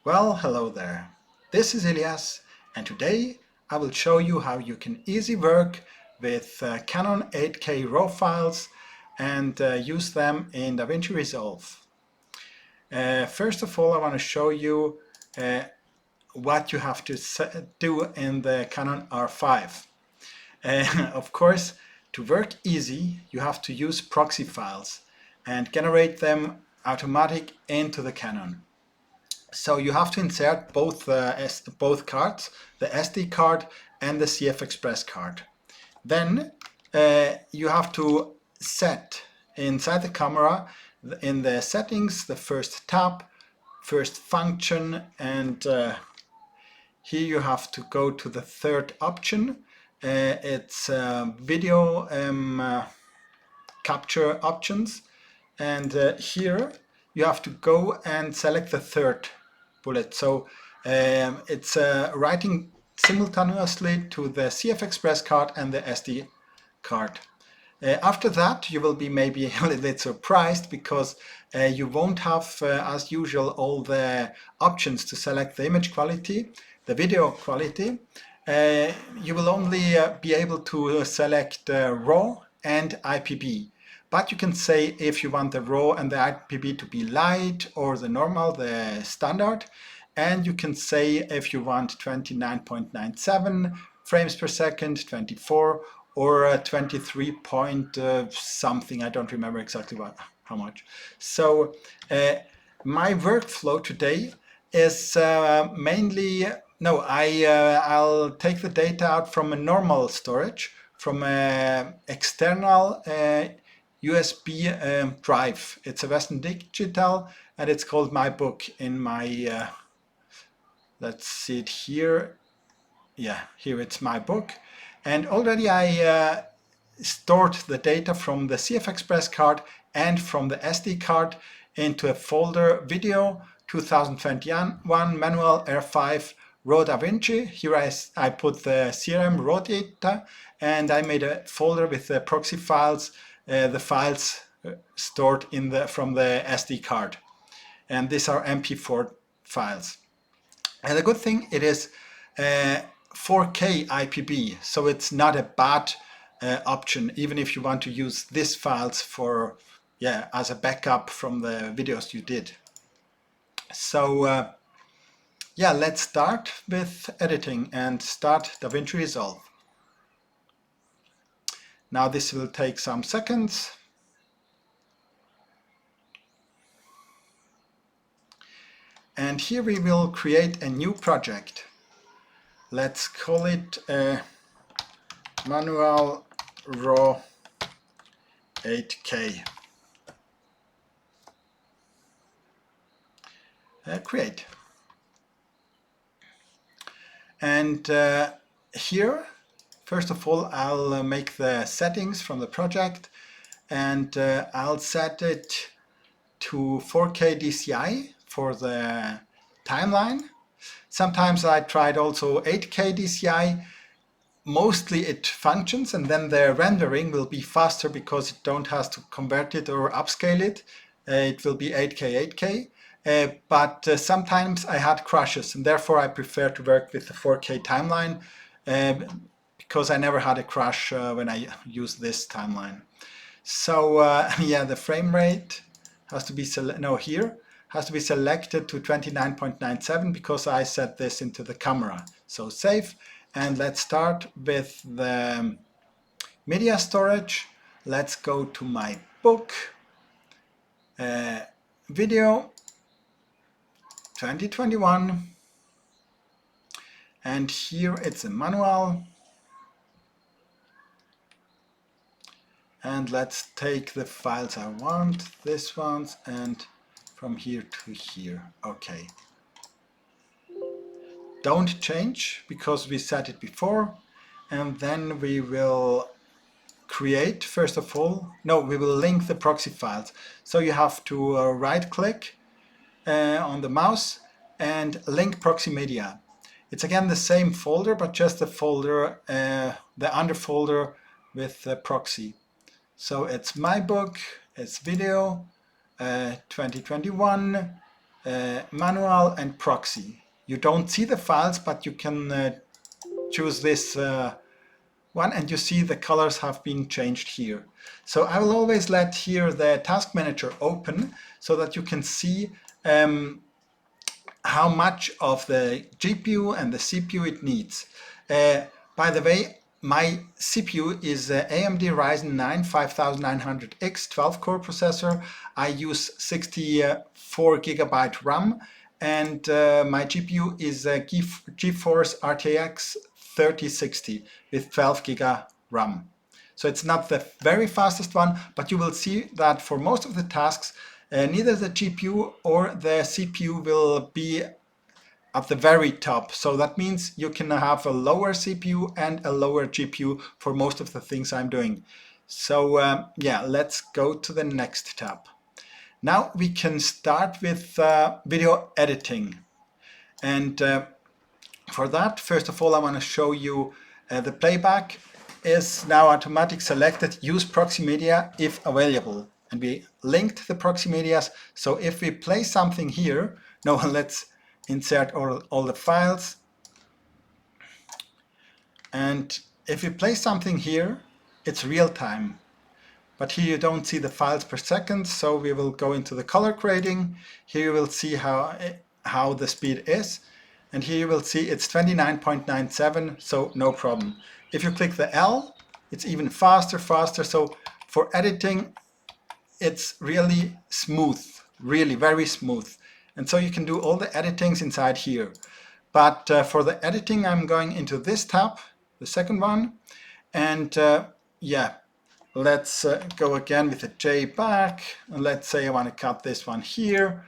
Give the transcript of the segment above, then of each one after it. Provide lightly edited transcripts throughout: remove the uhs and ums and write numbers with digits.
Well, hello there. This is Elias, and today I will show you how you can easily work with Canon 8K RAW files and use them in Davinci Resolve. First of all, I want to show you what you have to do in the Canon R5. Of course, to work easy, you have to use proxy files and generate them automatic into the Canon. So you have to insert both cards, the SD card and the CF Express card. Then you have to set inside the camera, in the settings, the first tab, first function, and here you have to go to the third option. It's video capture options, and here you have to go and select the third bullet. So it's writing simultaneously to the CF Express card and the SD card. After that, you will be maybe a little bit surprised because you won't have, as usual, all the options to select the image quality, the video quality. You will only be able to select RAW and IPB. But you can say if you want the RAW and the IPB to be light or the normal, the standard. And you can say if you want 29.97 frames per second, 24, or 23 point something. I don't remember exactly how much. So my workflow today is mainly, I'll take the data out from a normal storage, from an external USB drive. It's a Western Digital, and it's called My Book in my, let's see it here. Yeah, here it's My Book. And already I stored the data from the CF Express card and from the SD card into a folder video 2021 manual R5 RAW Davinci. Here I put the CRM RAW data, and I made a folder with the proxy files, the files stored from the SD card. And these are MP4 files. And the good thing, it is 4K IPB, so it's not a bad option, even if you want to use these files for, as a backup from the videos you did. So let's start with editing and start Davinci Resolve. Now this will take some seconds. And here we will create a new project. Let's call it Manual RAW 8K. Create. And here, first of all, I'll make the settings from the project, and I'll set it to 4K DCI for the timeline. Sometimes I tried also 8K DCI. Mostly it functions, and then the rendering will be faster because it don't have to convert it or upscale it. It will be 8K, 8K. But sometimes I had crashes, and therefore I prefer to work with the 4K timeline because I never had a crash when I used this timeline. So the frame rate has to be has to be selected to 29.97 because I set this into the camera. So save, and let's start with the media storage. Let's go to My Book, video 2021, and here it's a manual. And let's take the files I want, this ones, and from here to here. Okay. Don't change because we set it before. And then we will create, first of all, we will link the proxy files. So you have to right click on the mouse and link proxy media. It's again the same folder, but just the folder, the underfolder with the proxy. So it's My Book, it's video 2021, manual and proxy. You don't see the files, but you can choose this one, and you see the colors have been changed here. So I will always let here the task manager open so that you can see how much of the GPU and the CPU it needs. By the way, my CPU is AMD Ryzen 9 5900X 12-core processor. I use 64 GB RAM, and my GPU is a GeForce RTX 3060 with 12 GB RAM. So it's not the very fastest one, but you will see that for most of the tasks, neither the GPU or the CPU will be at the very top. So that means you can have a lower CPU and a lower GPU for most of the things I'm doing. So yeah, let's go to the next tab. Now we can start with video editing. And for that, first of all, I want to show you the playback is now automatic selected, use proxy media if available. And we linked the proxy medias. So if we play something here, now let's insert all the files. And if we play something here, it's real time. But here you don't see the files per second, so we will go into the color grading. Here you will see how the speed is. And here you will see it's 29.97, so no problem. If you click the L, it's even faster. So for editing, it's really smooth, really very smooth. And so you can do all the editings inside here. But for the editing, I'm going into this tab, the second one. And yeah, let's go again with the J back. And let's say I want to cut this one here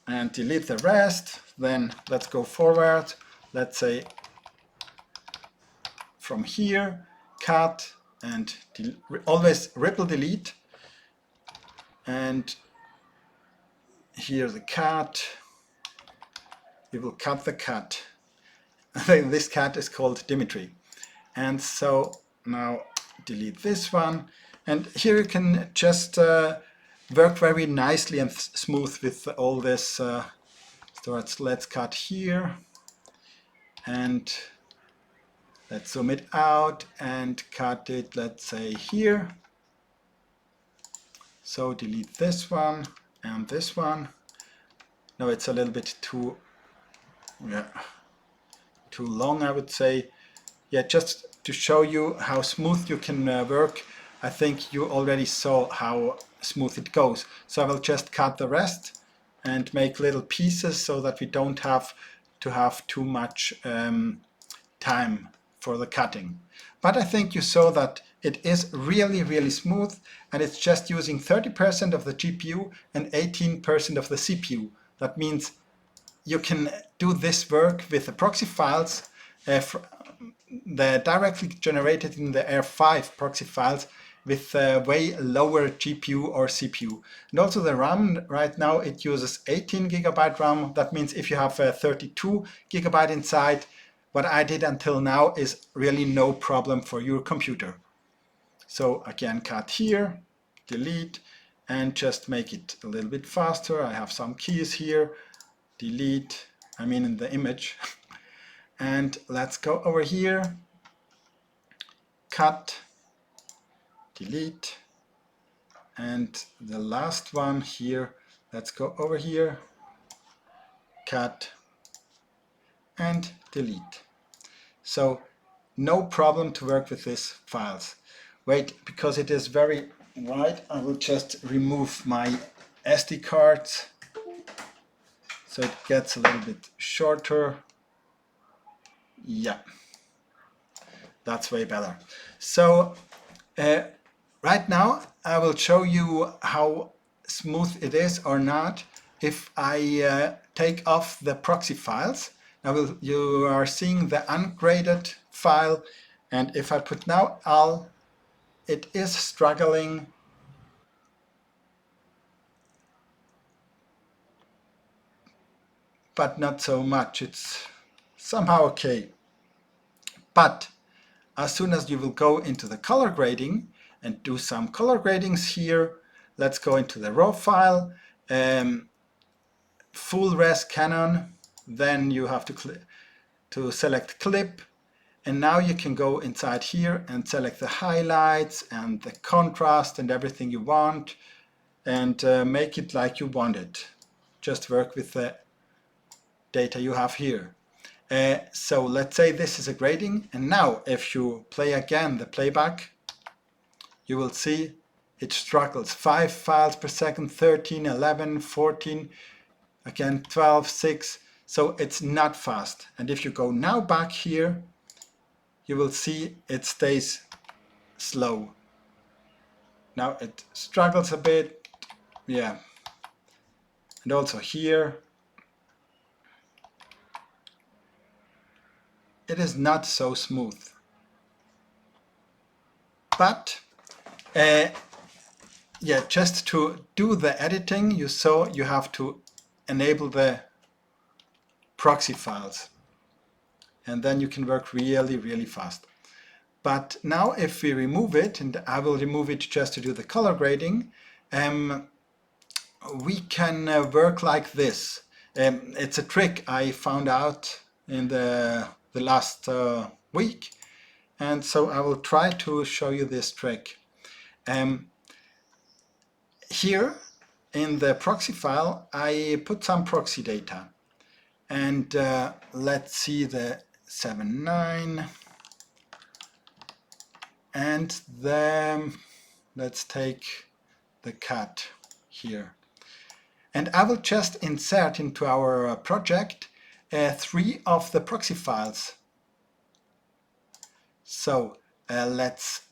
and delete the rest. Then let's go forward. Let's say from here, cut, and always ripple delete. And here the cut. We will cut the cut. This cat is called Dimitri. And so now delete this one. And here you can just work very nicely and smooth with all this. So let's cut here. And let's zoom it out and cut it, let's say here. So delete this one and this one. No, it's a little bit too long, I would say. Yeah, just to show you how smooth you can work. I think you already saw how smooth it goes. So I will just cut the rest and make little pieces so that we don't have to have too much time for the cutting. But I think you saw that it is really, really smooth, and it's just using 30% of the GPU and 18% of the CPU. That means you can do this work with the proxy files, the directly generated in the R5 proxy files with way lower GPU or CPU. And also the RAM, right now it uses 18 GB RAM. That means if you have 32 GB inside, what I did until now is really no problem for your computer. So again, cut here, delete, and just make it a little bit faster. I have some keys here. Delete, I mean in the image. And let's go over here, cut, delete, and the last one here, let's go over here, cut, and delete. So no problem to work with these files. Wait, because it is very wide, I will just remove my SD cards so it gets a little bit shorter. Yeah, that's way better. So right now I will show you how smooth it is or not if I take off the proxy files. Now you are seeing the ungraded file, and if I put now Al, it is struggling. But not so much. It's somehow okay. But as soon as you will go into the color grading and do some color gradings here, let's go into the raw file. full res Canon, then you have to select clip, and now you can go inside here and select the highlights and the contrast and everything you want, and make it like you want it. Just work with the data you have here. So let's say this is a grading, and now if you play again the playback, you will see it struggles. 5 files per second, 13, 11, 14, again 12, 6, so it's not fast. And if you go now back here, you will see it stays slow. Now it struggles a bit, yeah. And also here, it is not so smooth. But yeah, just to do the editing, you have to enable the proxy files, and then you can work really, really fast. But now if we remove it, and I will remove it just to do the color grading, we can work like this. It's a trick I found out in the last week, and so I will try to show you this trick. Here in the proxy file, I put some proxy data, and let's see the 7.9, and then let's take the cat here. And I will just insert into our project 3 of the proxy files. So let's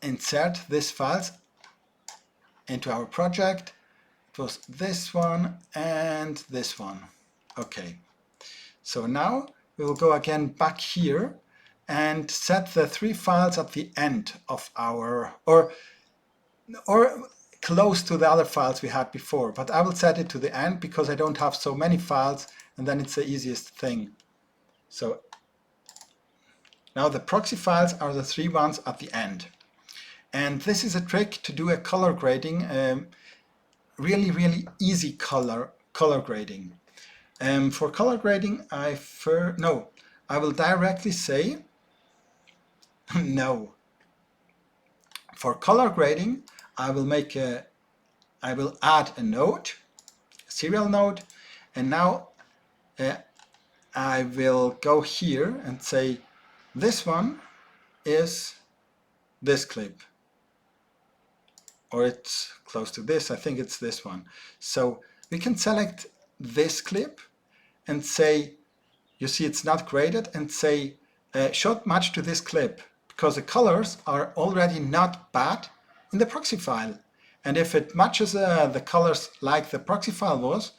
insert these files into our project. It was this one and this one. Okay, so now we will go again back here and set the 3 files at the end of our, or close to the other files we had before, but I will set it to the end because I don't have so many files, and then it's the easiest thing. So now the proxy files are the 3 ones at the end. And this is a trick to do a color grading, really, really easy color grading. For color grading, I will directly say no. For color grading, I will add a node, a serial node, and now I will go here and say this one is this clip, or it's close to this. I think it's this one. So we can select this clip and say, you see it's not graded, and say show match to this clip, because the colors are already not bad in the proxy file. And if it matches the colors like the proxy file was,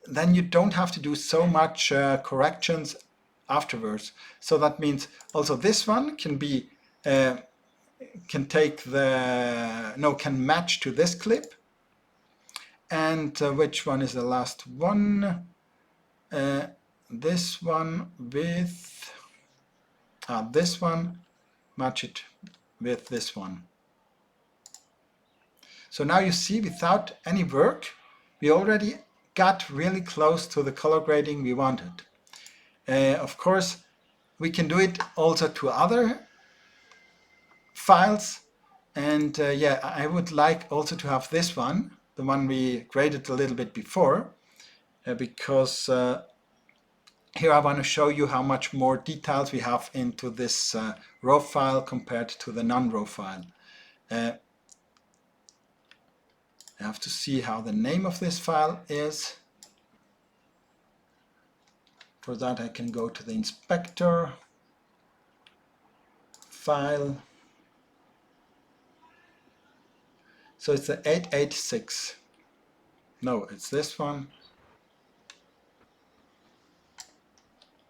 then you don't have to do so much corrections afterwards. So that means also this one can be can match to this clip. And which one is the last one? This one with this one, match it with this one. So now you see, without any work, we already got really close to the color grading we wanted. Of course, we can do it also to other files, and yeah, I would like also to have this one, the one we graded a little bit before, because here I want to show you how much more details we have into this RAW file compared to the non-RAW file. I have to see how the name of this file is. For that I can go to the inspector, file. So it's the 886. No, it's this one.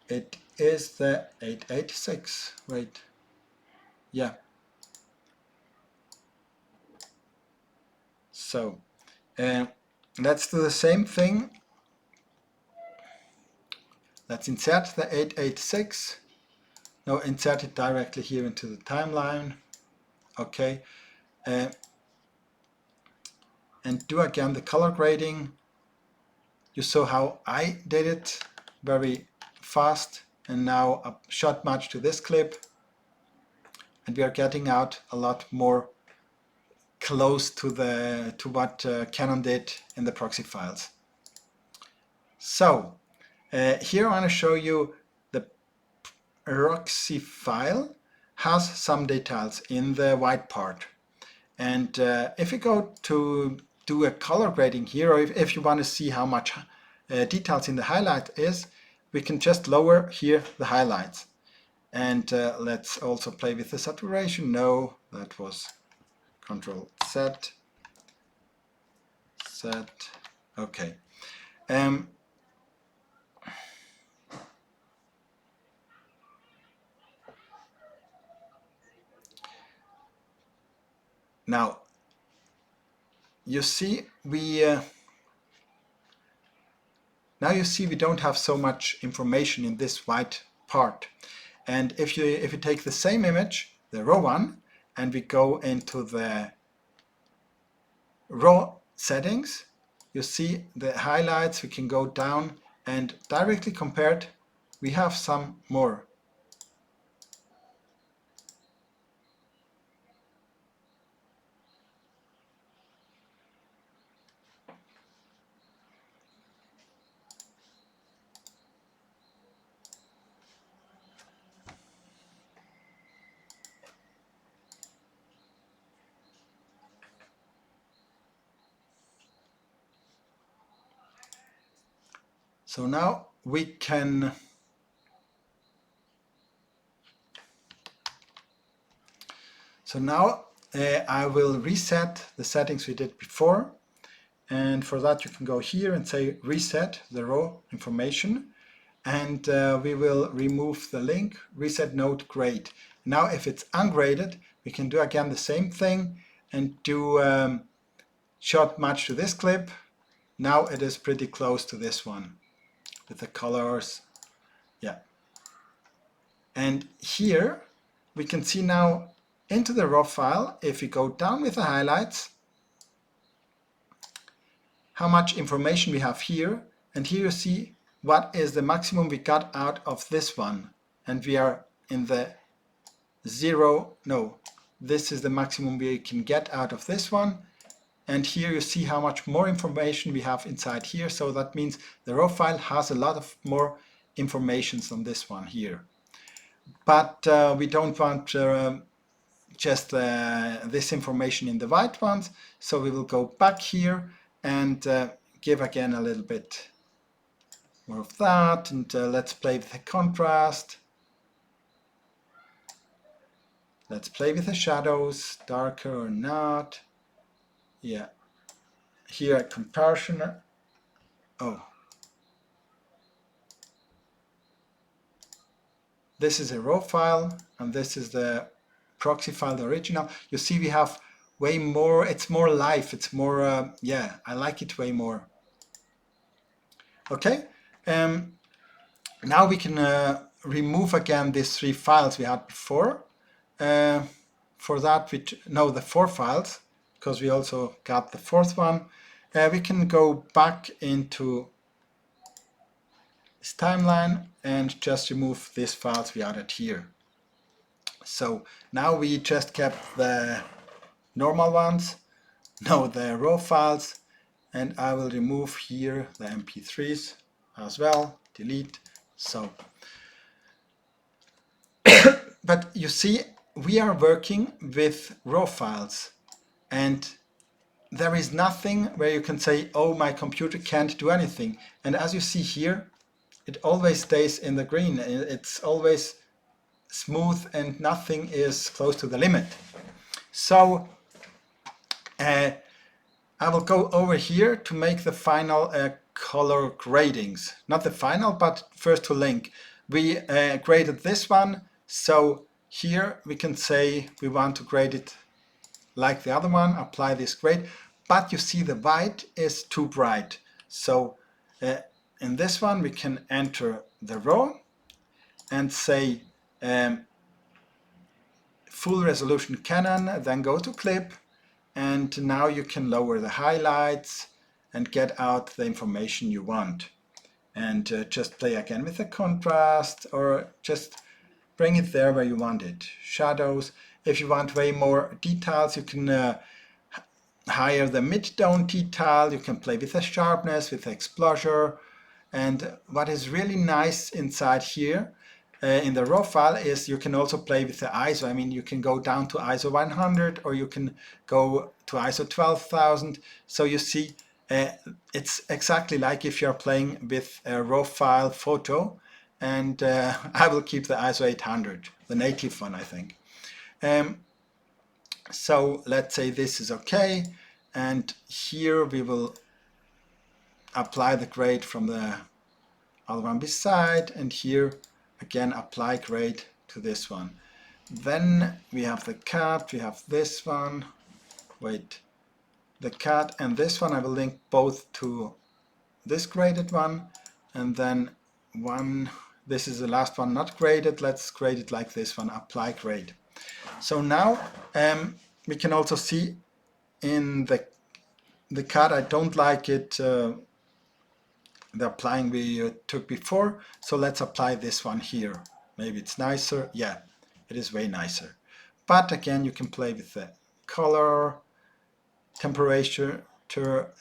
It is the 886. Wait. Yeah. So let's do the same thing. Let's insert the 886. No, insert it directly here into the timeline. Okay. and do again the color grading. You saw how I did it very fast, and now a shot match to this clip, and we are getting out a lot more close to what Canon did in the proxy files. So here I want to show you the proxy file has some details in the white part, and if you go to do a color grading here, or if you want to see how much details in the highlight is, we can just lower here the highlights. And let's also play with the saturation. No, that was Control Z. Okay. Now you see we don't have so much information in this white part. And if you take the same image, the raw one, and we go into the raw settings, you see the highlights. We can go down and directly compared, we have some more. So now we can I will reset the settings we did before, and for that you can go here and say reset the raw information, and we will remove the link reset node grade. Now if it's ungraded, we can do again the same thing and do shot match to this clip. Now it is pretty close to this one with the colors. Yeah. And here we can see now into the raw file, if we go down with the highlights, how much information we have here. And here you see what is the maximum we got out of this one. And we are in the this is the maximum we can get out of this one. And here you see how much more information we have inside here. So that means the raw file has a lot of more information than this one here. But we don't want just this information in the white ones. So we will go back here and give again a little bit more of that. And let's play with the contrast. Let's play with the shadows, darker or not. Yeah, here a comparison. Oh, this is a raw file, and this is the proxy file, the original. You see we have way more, it's more live, it's more, yeah, I like it way more. Okay, now we can remove again these 3 files we had before. For that, the 4 files, because we also got the 4th one. We can go back into this timeline and just remove these files we added here. So now we just kept the normal ones, the raw files, and I will remove here the MP3s as well, delete. So, but you see, we are working with raw files, and there is nothing where you can say, oh, my computer can't do anything. And as you see here, it always stays in the green. It's always smooth and nothing is close to the limit. So I will go over here to make the final color gradings. Not the final, but first to link. We graded this one, so here we can say we want to grade it like the other one, apply this grade, but you see the white is too bright. So in this one we can enter the raw and say full resolution Canon, then go to clip and now you can lower the highlights and get out the information you want. And just play again with the contrast, or just bring it there where you want it. Shadows. If you want way more details, you can higher the mid-tone detail. You can play with the sharpness, with the exposure. And what is really nice inside here in the raw file is you can also play with the ISO. I mean, you can go down to ISO 100, or you can go to ISO 12,000. So you see, it's exactly like if you're playing with a raw file photo. And I will keep the ISO 800, the native one, I think. So let's say this is okay, and here we will apply the grade from the other one beside, and here again apply grade to this one. Then we have the cut, we have this one, the cut and this one. I will link both to this graded one, and then this is the last one not graded. Let's grade it like this one, apply grade. So now we can also see in the cut, I don't like it, the applying we took before. So let's apply this one here. Maybe it's nicer. Yeah, it is way nicer. But again, you can play with the color, temperature,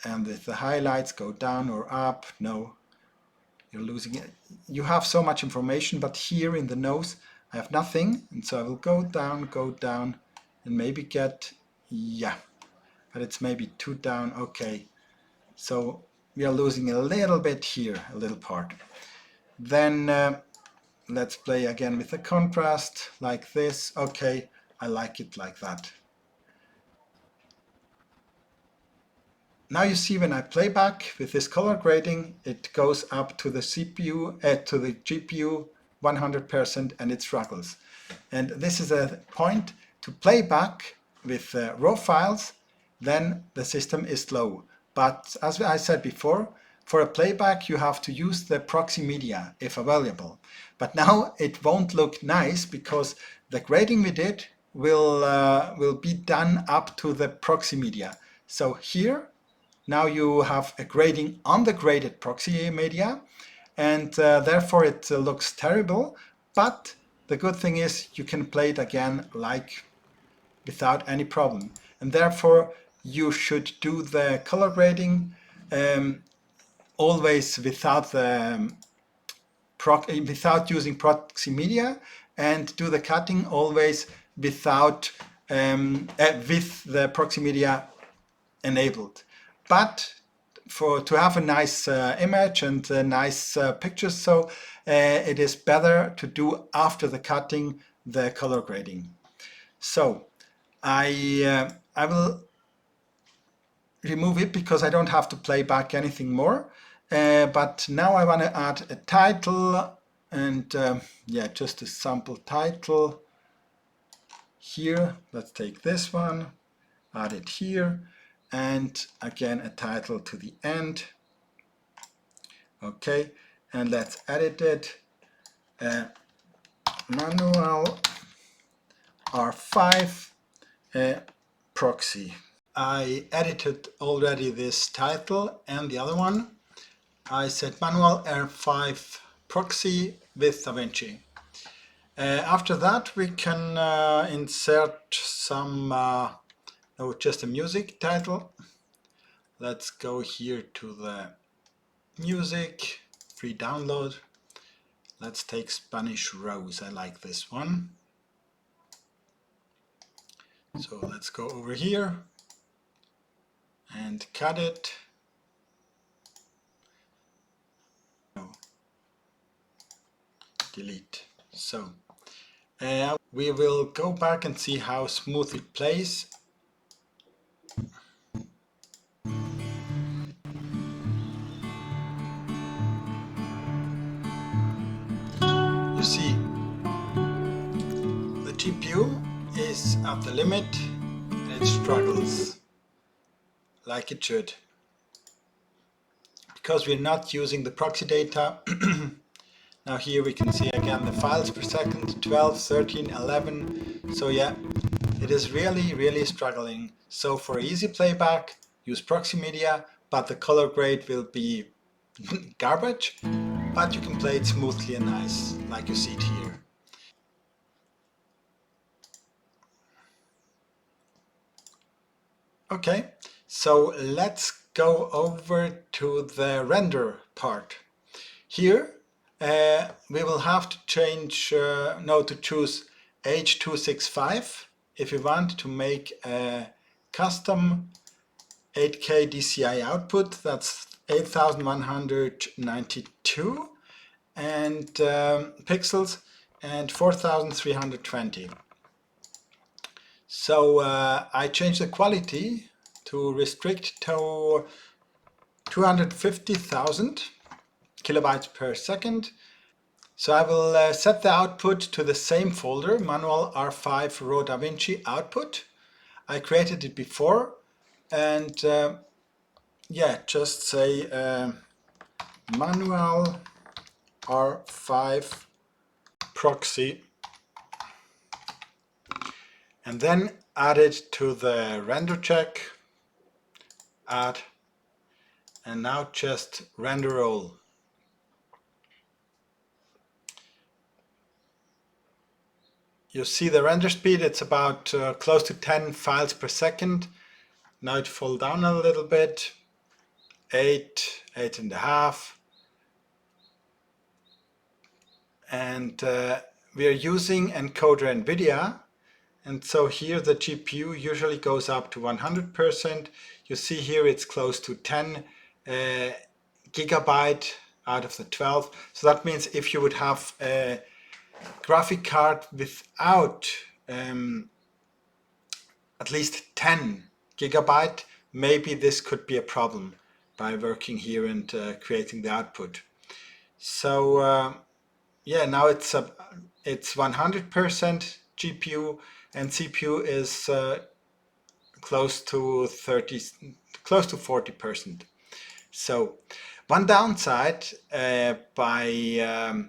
and if the highlights go down or up. No, you're losing it. You have so much information, but here in the nose I have nothing, and so I will go down, and maybe get, yeah, but it's maybe too down. Okay, so we are losing a little bit here, a little part. Then let's play again with the contrast like this. Okay, I like it like that. Now you see when I play back with this color grading, it goes up to the CPU, to the GPU 100%, and it struggles. And this is a point to play back with raw files, then the system is slow. But as I said before, for a playback you have to use the proxy media if available. But now it won't look nice because the grading we did will be done up to the proxy media. So here now you have a grading on the graded proxy media, and therefore it looks terrible. But the good thing is you can play it again like without any problem, and therefore you should do the color grading always without using proxy media, and do the cutting always without with the proxy media enabled. But to have a nice image and nice pictures, so it is better to do after the cutting the color grading. So I will remove it because I don't have to play back anything more. But now I want to add a title, and yeah, just a sample title here. Let's take this one, add it here, and again a title to the end. Okay, and let's edit it. Manual R5 proxy. I edited already this title and the other one. I said Manual R5 proxy with Davinci. After that we can insert some, just a music title. Let's go here to the music, free download. Let's take Spanish Rose, I like this one. So let's go over here and cut it. Delete. So we will go back and see how smooth it plays. You see, the GPU is at the limit and it struggles like it should, because we're not using the proxy data. Now here we can see again the files per second, 12, 13, 11. So yeah, it is really struggling. So for easy playback, use proxy media, but the color grade will be garbage, but you can play it smoothly and nice, like you see it here. Okay, so let's go over to the render part. Here we will have to change, to choose H265 if we want to make a custom 8K DCI output. That's 8192 and pixels and 4320. So I changed the quality to restrict to 250,000 kilobytes per second. So I will set the output to the same folder, manual R5 raw Davinci output. I created it before, and just say manual R5 proxy, and then add it to the render check, add, and now just render all. You see the render speed, it's about close to 10 files per second. Now it fall down a little bit, 8.5. And we are using encoder NVIDIA. And so here the GPU usually goes up to 100%. You see here it's close to 10 gigabyte out of the 12. So that means if you would have a graphic card without at least 10 gigabyte, maybe this could be a problem by working here and creating the output. So now it's 100% GPU, and CPU is close to 40%. So one downside by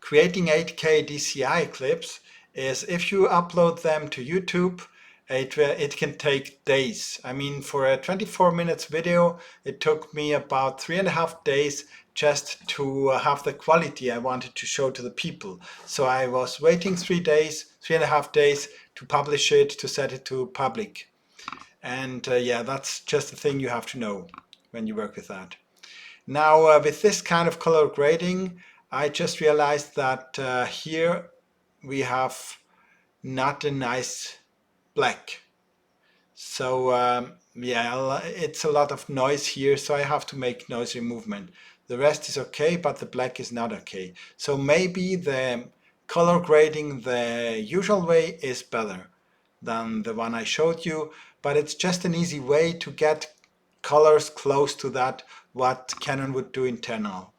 creating 8K DCI clips is if you upload them to YouTube, it can take days. I mean, for a 24 minutes video, it took me about 3.5 days just to have the quality I wanted to show to the people. So I was waiting 3.5 days to publish it, to set it to public. And that's just the thing you have to know when you work with that. Now with this kind of color grading, I just realized that here we have not a nice black. So it's a lot of noise here, so I have to make noise removal. The rest is okay, but the black is not okay. So maybe the color grading the usual way is better than the one I showed you, but it's just an easy way to get colors close to that what Canon would do internal.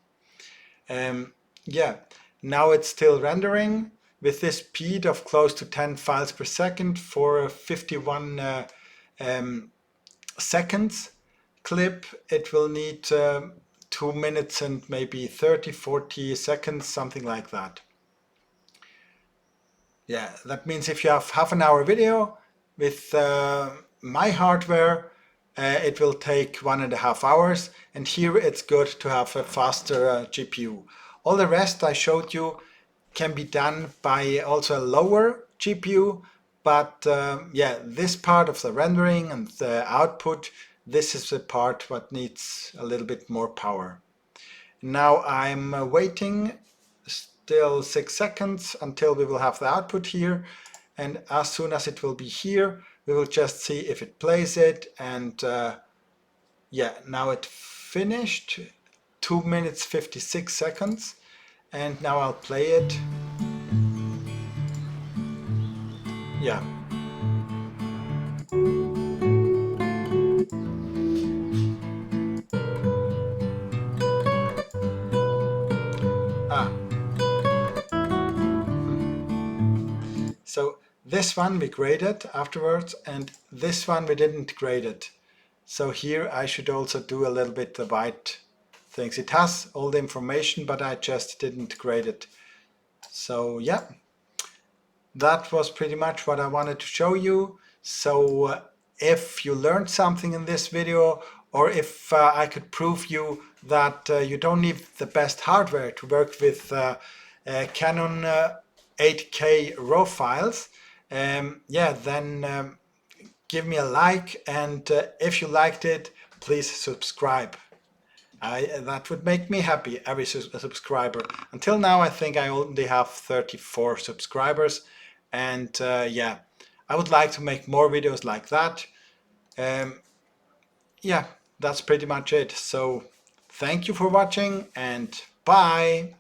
Now it's still rendering with this speed of close to 10 files per second for a 51 seconds clip. It will need 2 minutes and maybe 30-40 seconds, something like that. Yeah, that means if you have half an hour video with my hardware, it will take 1.5 hours, and here it's good to have a faster GPU. All the rest I showed you can be done by also a lower GPU, but this part of the rendering and the output, this is the part what needs a little bit more power. Now I'm waiting still 6 seconds until we will have the output here, and as soon as it will be here, we will just see if it plays it. And now it finished, 2 minutes 56 seconds, and now I'll play it. Yeah. So this one we graded afterwards, and this one we didn't grade it. So here I should also do a little bit the white things. It has all the information, but I just didn't grade it. So yeah. that was pretty much what I wanted to show you. So if you learned something in this video, or if I could prove you that you don't need the best hardware to work with Canon 8K RAW files, yeah, then give me a like, and if you liked it, please subscribe. That would make me happy, every subscriber. Until now, I think I only have 34 subscribers, and yeah, I would like to make more videos like that. Yeah, that's pretty much it. So thank you for watching, and bye.